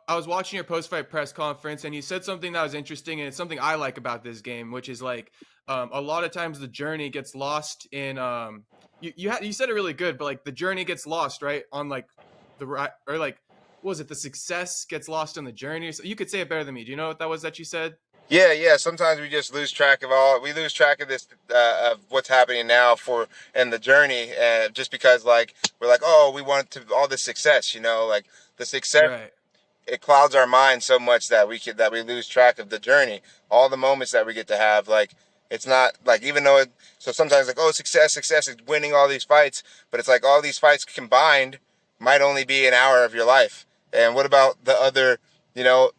I was watching your post-fight press conference, and you said something that was interesting, and it's something I like about this game, which is like a lot of times the journey gets lost in you said it really good, but like the journey gets lost right on like the right or like what was it the success gets lost on the journey? So you could say it better than me. Do you know what that was that you said? Yeah, yeah. Sometimes we just lose track of we lose track of this, of what's happening now and the journey, just because like we're like, oh, we want to all this success, like the success, Right. it clouds our mind so much that we lose track of the journey, all the moments that we get to have. Like it's not like, even though so sometimes like, oh, success is winning all these fights, but it's like all these fights combined might only be an hour of your life. And what about the other, you know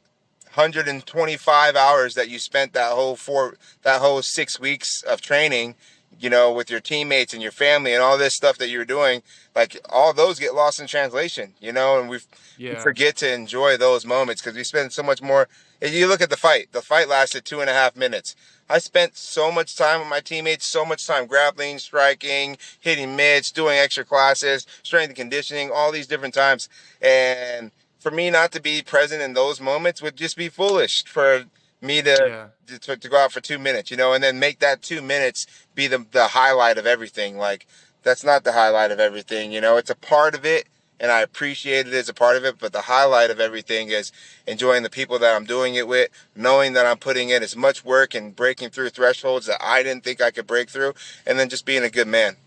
125 hours that you spent that whole 6 weeks of training, with your teammates and your family and all this stuff that you're doing? Like all those get lost in translation, and we Yeah. forget to enjoy those moments because we spend so much more. If you look at the fight lasted 2.5 minutes. I spent so much time with my teammates, so much time grappling, striking, hitting mitts, doing extra classes, strength and conditioning, all these different times. And for me not to be present in those moments would just be foolish for me Yeah. to go out for 2 minutes, and then make that 2 minutes be the highlight of everything. Like that's not the highlight of everything. It's a part of it, and I appreciate it as a part of it. But the highlight of everything is enjoying the people that I'm doing it with, knowing that I'm putting in as much work and breaking through thresholds that I didn't think I could break through, and then just being a good man.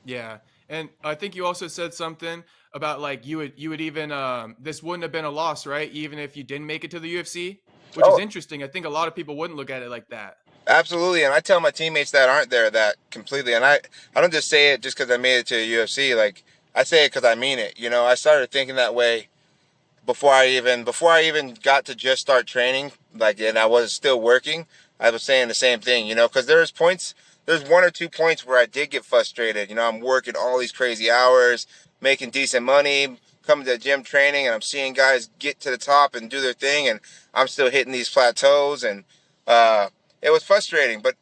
Yeah. And I think you also said something about like you would even this wouldn't have been a loss, right? Even if you didn't make it to the UFC, which is Oh, interesting. I think a lot of people wouldn't look at it like that. absolutely, and I tell my teammates that aren't there that completely, and I don't just say it just because I made it to a UFC. Like I say it because I mean it. I started thinking that way before I even got to just start training. Like, and I was still working. I was saying the same thing. Because there's 1 or 2 points where I did get frustrated. I'm working all these crazy hours, making decent money, coming to the gym training, and I'm seeing guys get to the top and do their thing, and I'm still hitting these plateaus, and uh, it was frustrating. But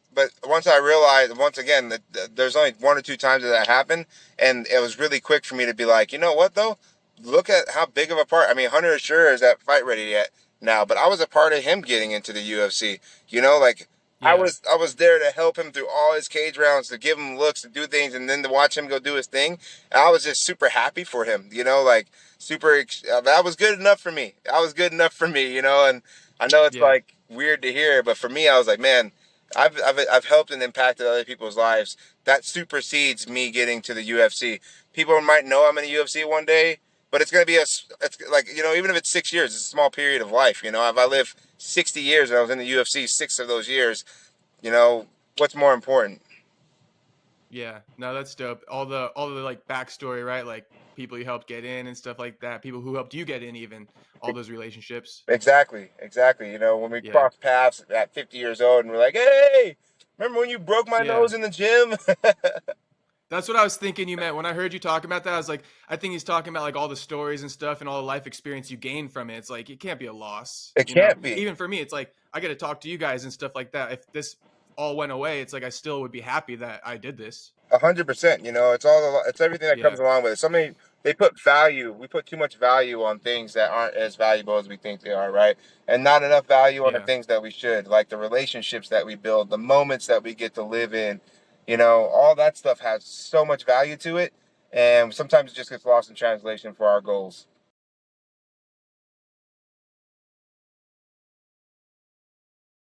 once I realized, once again, that there's only 1 or 2 times that happened, and it was really quick for me to be like, you know what though? Look at how big of a part. I mean, Hunter sure is that fight ready yet now, but I was a part of him getting into the UFC. Like I Yeah. was I was there to help him through all his cage rounds, to give him looks, to do things, and then to watch him go do his thing. And I was just super happy for him. Like that was good enough for me. That was good enough for me. And I know it's Yeah. like weird to hear, but for me, I was like, man, I've helped and impacted other people's lives. That supersedes me getting to the UFC. People might know I'm in the UFC one day, but it's gonna be it's like, even if it's 6 years, it's a small period of life. If I live 60 years and I was in the UFC 6 of those years, you know, what's more important? Yeah. No, that's dope. All the like backstory, right? Like people you helped get in and stuff like that. People who helped you get in, even all those relationships. Exactly, exactly. When we Yeah. cross paths at 50 years old and we're like, hey, remember when you broke my Yeah. nose in the gym? That's what I was thinking you meant when I heard you talking about that. I was like, I think he's talking about like all the stories and stuff and all the life experience you gain from it. It's like it can't be a loss, It you know. can't be. Even for me, it's like I get to talk to you guys and stuff like that. If this all went away, it's like I still would be happy that I did this. 100%. It's everything that Yeah, comes along with it. We put too much value on things that aren't as valuable as we think they are, right? And not enough value on the yeah, things that we should, like the relationships that we build, the moments that we get to live in. All that stuff has so much value to it, and sometimes it just gets lost in translation for our goals.